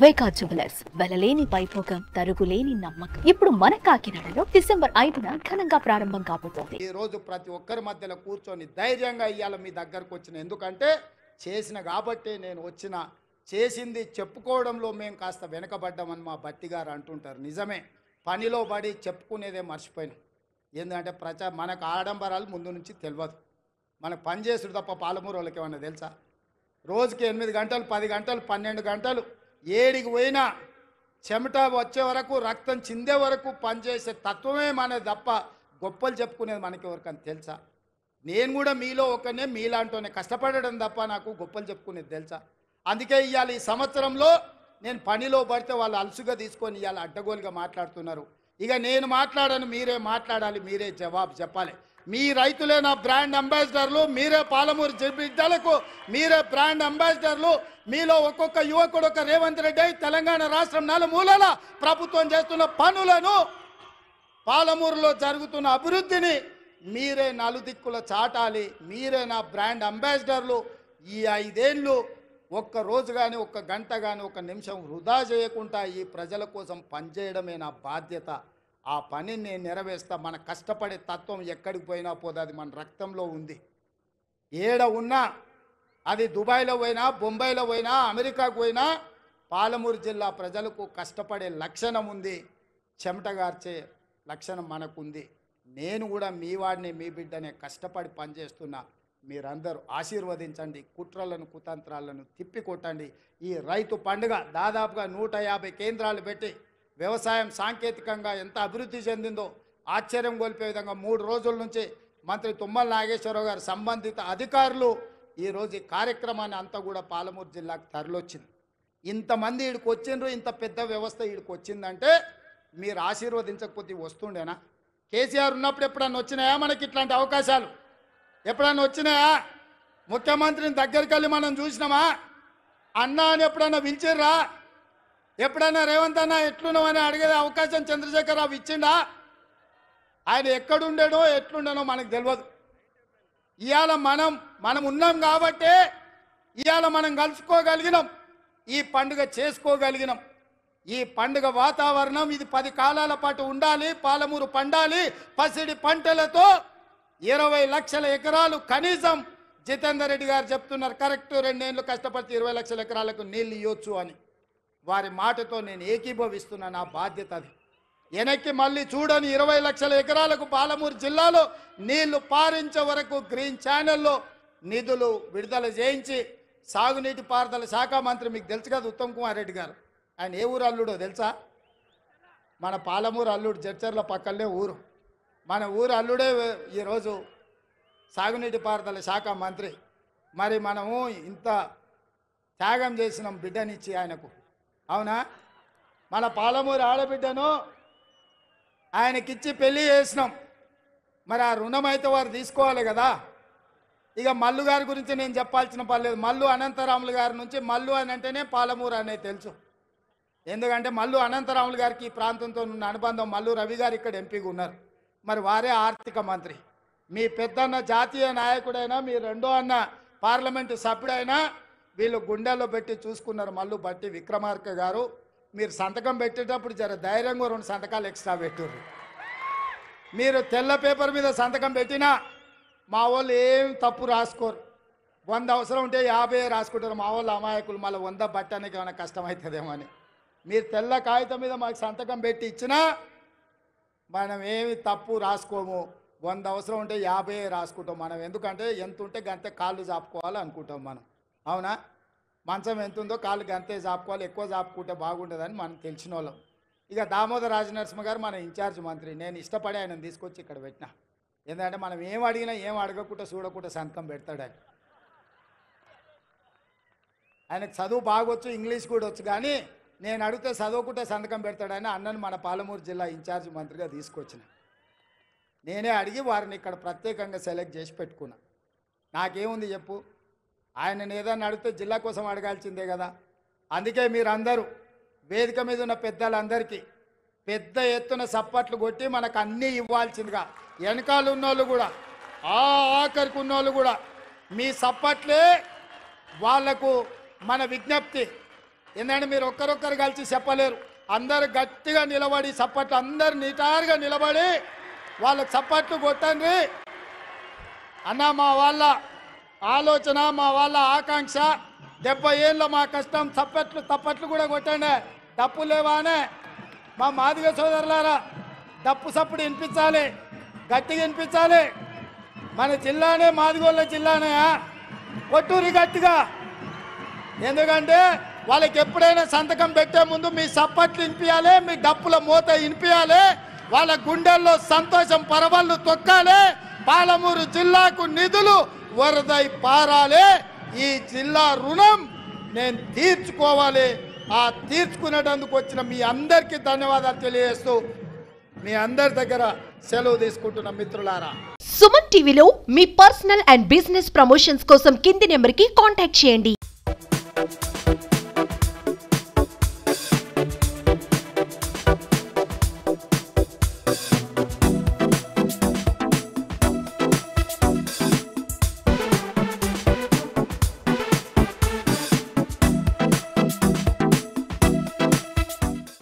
వైకా jewellers వెలలేని Vaibhogam తరుగులేని నమ్మకం. ఇప్పుడు మన కాకినాడలో డిసెంబర్ 5న ఘనంగా ప్రారంభం కాబోతోంది. ఈ రోజు ప్రతి ఒక్కరి మధ్యలో కూర్చొని ధైర్యంగా ఇయ్యాల మీ దగ్గరకు వచ్చిన, ఎందుకంటే చేసిన కాబట్టి నేను వచ్చిన. చేసింది చెప్పుకోవడంలో మేము కాస్త వెనకబడ్డామని మా బట్టి గారు అంటుంటారు. నిజమే, పనిలో పడి చెప్పుకునేదే మర్చిపోయినాం. ఎందుకంటే మనకు ఆడంబరాలు ముందు నుంచి తెలియదు. మనకు పని చేసుడు తప్ప పాలమూరు వాళ్ళకి ఏమన్నా తెలుసా? రోజుకి 8 గంటలు 10 గంటలు 12 గంటలు ఏడికి పోయినా చెమట వచ్చే వరకు రక్తం చిందే వరకు పనిచేసే తత్వమే మనది తప్ప గొప్పలు చెప్పుకునేది మనకి ఎవరికని తెలుసా? నేను కూడా మీలో ఒకనే, మీలాంటోనే కష్టపడడం తప్ప నాకు గొప్పలు చెప్పుకునేది తెలుసా? అందుకే ఇవాళ ఈ సంవత్సరంలో నేను పనిలో పడితే వాళ్ళు అలసుగా తీసుకొని ఇవాళ అడ్డగోలుగా మాట్లాడుతున్నారు. ఇక నేను మాట్లాడను, మీరే మాట్లాడాలి, మీరే జవాబు చెప్పాలి. మీ రైతులే నా బ్రాండ్ అంబాసిడర్లు, మీరే పాలమూరు బిడ్డలకు మీరే బ్రాండ్ అంబాసిడర్లు. మీలో ఒక్కొక్క యువకుడు ఒక రేవంత్ రెడ్డి తెలంగాణ రాష్ట్రం నలుమూలల ప్రభుత్వం చేస్తున్న పనులను, పాలమూరులో జరుగుతున్న అభివృద్ధిని మీరే నలుదిక్కుల చాటాలి. మీరే నా బ్రాండ్ అంబాసిడర్లు. ఈ 5 ఏళ్ళు ఒక్క రోజు కానీ, ఒక్క గంట కానీ, ఒక నిమిషం వృధా చేయకుండా ఈ ప్రజల కోసం పనిచేయడమే నా బాధ్యత. ఆ పనిని నేను నెరవేర్స్తా. మన కష్టపడే తత్వం ఎక్కడికి పోయినా పోదు, అది మన రక్తంలో ఉంది. ఏడ ఉన్నా, అది దుబాయ్లో పోయినా, బొంబాయిలో పోయినా, అమెరికాకు పోయినా, పాలమూరు జిల్లా ప్రజలకు కష్టపడే లక్షణం ఉంది, చెమటగార్చే లక్షణం మనకుంది. నేను కూడా మీ వాడిని, మీ బిడ్డనే, కష్టపడి పనిచేస్తున్నా. మీరందరూ ఆశీర్వదించండి, కుట్రలను కుతంత్రాలను తిప్పికొట్టండి. ఈ రైతు పండుగ దాదాపుగా 150 కేంద్రాలు పెట్టి వ్యవసాయం సాంకేతికంగా ఎంత అభివృద్ధి చెందిందో ఆశ్చర్యం గొలిపే విధంగా 3 రోజుల నుంచి మంత్రి తుమ్మల నాగేశ్వరరావు గారు సంబంధిత అధికారులు ఈరోజు ఈ కార్యక్రమాన్ని అంతా కూడా పాలమూరు జిల్లాకు తరలివచ్చింది. ఇంతమంది ఈడికి వచ్చిండ్రు, ఇంత పెద్ద వ్యవస్థ ఈడికి వచ్చిందంటే మీరు ఆశీర్వదించకపోతే వస్తుండేనా? కేసీఆర్ ఉన్నప్పుడు ఎప్పుడన్నా వచ్చినాయా మనకి ఇట్లాంటి అవకాశాలు? ఎప్పుడన్నా వచ్చినాయా? ముఖ్యమంత్రిని దగ్గరికి వెళ్ళి మనం చూసినామా? అన్నా అని ఎప్పుడన్నా పిలిచిర్రా? ఎప్పుడన్నా రేవంత్ అన్న ఎట్లున్నామని అడిగే అవకాశం చంద్రశేఖరరావు ఇచ్చిండా? ఆయన ఎక్కడుండేనో ఎట్లుండేనో మనకు తెలియదు. ఇవాళ మనం ఉన్నాం కాబట్టే ఇవాళ మనం కలుసుకోగలిగినాం, ఈ పండుగ చేసుకోగలిగినాం. ఈ పండుగ వాతావరణం ఇది 10 కాలాల పాటు ఉండాలి. పాలమూరు పండాలి పసిడి పంటలతో. 20 లక్షల ఎకరాలు కనీసం జితేందర్ రెడ్డి గారు చెప్తున్నారు, కరెక్ట్ 2 ఏళ్ళు కష్టపడితే 20 లక్షల ఎకరాలకు నీళ్ళు ఇవ్వచ్చు అని. వారి మాటతో నేను ఏకీభవిస్తున్నా. నా బాధ్యత అది. వెనక్కి మళ్ళీ చూడని 20 లక్షల ఎకరాలకు పాలమూరు జిల్లాలో నీళ్లు పారించే వరకు గ్రీన్ ఛానల్లో నిధులు విడుదల చేయించి, సాగునీటి పారుదల శాఖ మంత్రి మీకు తెలుసు కదా ఉత్తమ్ కుమార్ రెడ్డి గారు, ఆయన ఏ ఊరు అల్లుడో తెలుసా? మన పాలమూరు అల్లుడు, జడ్చర్ల పక్కనే ఊరు. మన ఊరు అల్లుడే ఈరోజు సాగునీటి పారుదల శాఖ మంత్రి. మరి మనము ఇంత త్యాగం చేసినాం బిడ్డనిచ్చి ఆయనకు, అవునా? మన పాలమూరు ఆడబిడ్డను ఆయనకిచ్చి పెళ్లి చేసినాం. మరి ఆ రుణం అయితే వారు తీసుకోవాలి కదా. ఇక మల్లు గారి గురించి నేను చెప్పాల్సిన పర్లేదు. మల్లు అనంతరాములు గారి నుంచి, మల్లు అని అంటేనే పాలమూరు అనేది తెలుసు. ఎందుకంటే మల్లు అనంతరాములు గారికి ఈ ప్రాంతంతో ఉన్న అనుబంధం. మల్లు రవి గారు ఇక్కడ ఎంపీగా ఉన్నారు, మరి వారే ఆర్థిక మంత్రి. మీ పెద్దన్న జాతీయ నాయకుడైనా, మీ రెండో అన్న పార్లమెంటు సభ్యుడైనా వీళ్ళు గుండెల్లో పెట్టి చూసుకున్నారు. మల్లు బట్టి విక్రమార్క గారు, మీరు సంతకం పెట్టేటప్పుడు జర ధైర్యంగా 2 సంతకాలు ఎక్స్ట్రా పెట్టుర్రు. మీరు తెల్ల పేపర్ మీద సంతకం పెట్టినా మా వాళ్ళు ఏం తప్పు రాసుకోరు. 100 అవసరం ఉంటే 50 రాసుకుంటారు. మా వాళ్ళు అమాయకులు, మళ్ళీ 100 బట్టడానికి ఏమైనా కష్టమవుతుందేమో అని. మీరు తెల్ల కాగితం మీద మాకు సంతకం పెట్టి ఇచ్చినా మనం ఏమి తప్పు రాసుకోము. 100 అవసరం ఉంటే 50 రాసుకుంటాం మనం. ఎందుకంటే ఎంత ఉంటే గంతే కాళ్ళు చాపుకోవాలి అనుకుంటాం మనం, అవునా? మంచం ఎంత ఉందో కాళ్ళు గంతే చాపుకోవాలి, ఎక్కువ చాపుకుంటే బాగుంటుందని మనం తెలిసిన వాళ్ళం. ఇక దామోదర రాజనరసింహ గారు మన ఇన్ఛార్జ్ మంత్రి. నేను ఇష్టపడి ఆయనను తీసుకొచ్చి ఇక్కడ పెట్టినా. ఎందుకంటే మనం ఏం అడిగినా ఏం అడగకుండా చూడకుండా సంతకం పెడతాడు ఆయన. ఆయనకు చదువు బాగొచ్చు, ఇంగ్లీష్ కూడా వచ్చు, కానీ నేను అడిగితే చదవకుంటే సంతకం పెడతాడని అన్నను మన పాలమూరు జిల్లా ఇన్ఛార్జ్ మంత్రిగా తీసుకొచ్చిన. నేనే అడిగి వారిని ఇక్కడ ప్రత్యేకంగా సెలెక్ట్ చేసి పెట్టుకున్నా. నాకేముంది చెప్పు, ఆయనను ఏదన్నా అడిగితే జిల్లా కోసం అడగాల్సిందే కదా. అందుకే మీరందరూ వేదిక మీద ఉన్న పెద్దలందరికీ పెద్ద ఎత్తున సప్పట్లు కొట్టి మనకు అన్నీ ఇవ్వాల్సిందిగా, వెనకాల ఉన్నోళ్ళు కూడా, ఆఖరికి ఉన్నోళ్ళు కూడా మీ సప్పట్లే వాళ్లకు మన విజ్ఞప్తి. ఏంటంటే మీరు ఒక్కరొక్కరు కలిసి చెప్పలేరు. అందరు గట్టిగా నిలబడి చప్పట్లు, అందరు నిటారుగా నిలబడి వాళ్ళకి చప్పట్లు కొట్టండి అన్న. మా వాళ్ళ ఆలోచన, మా వాళ్ళ ఆకాంక్ష, 70 ఏళ్ళ మా కష్టం. తప్పట్లు కూడా కొట్టండి. తప్పు లేవానే మా మాదిగ సోదరులారా, తప్పు సప్పుడు వినిపించాలి, గట్టిగా వినిపించాలి. మన జిల్లానే మాదిగోళ్ళ జిల్లానే, కొట్టూరి గట్టిగా. ఎందుకంటే వాళ్ళకి ఎప్పుడైనా సంతకం పెట్టే ముందు మీ చప్పట్లు వినిపించాలి, మీ డప్పుల మూత వినిపించాలి, వాళ్ళ గుండెల్లో సంతోషం పరవళ్ళు తొక్కాలి. పాలమూరు జిల్లాకు నిధులు వరదై పారాలి. ఈ జిల్లా రుణం నేను తీర్చుకోవాలి. ఆ తీర్చుకునేటందుకు వచ్చిన మీ అందరికీ ధన్యవాదాలు తెలియజేస్తూ మీ అందరి దగ్గర సెలవు తీసుకుంటున్న మిత్రులారా. సుమన్ టీవీలో మీ పర్సనల్ అండ్ బిజినెస్ ప్రమోషన్స్ కోసం కింది నెంబర్కి కాంటాక్ట్ చేయండి.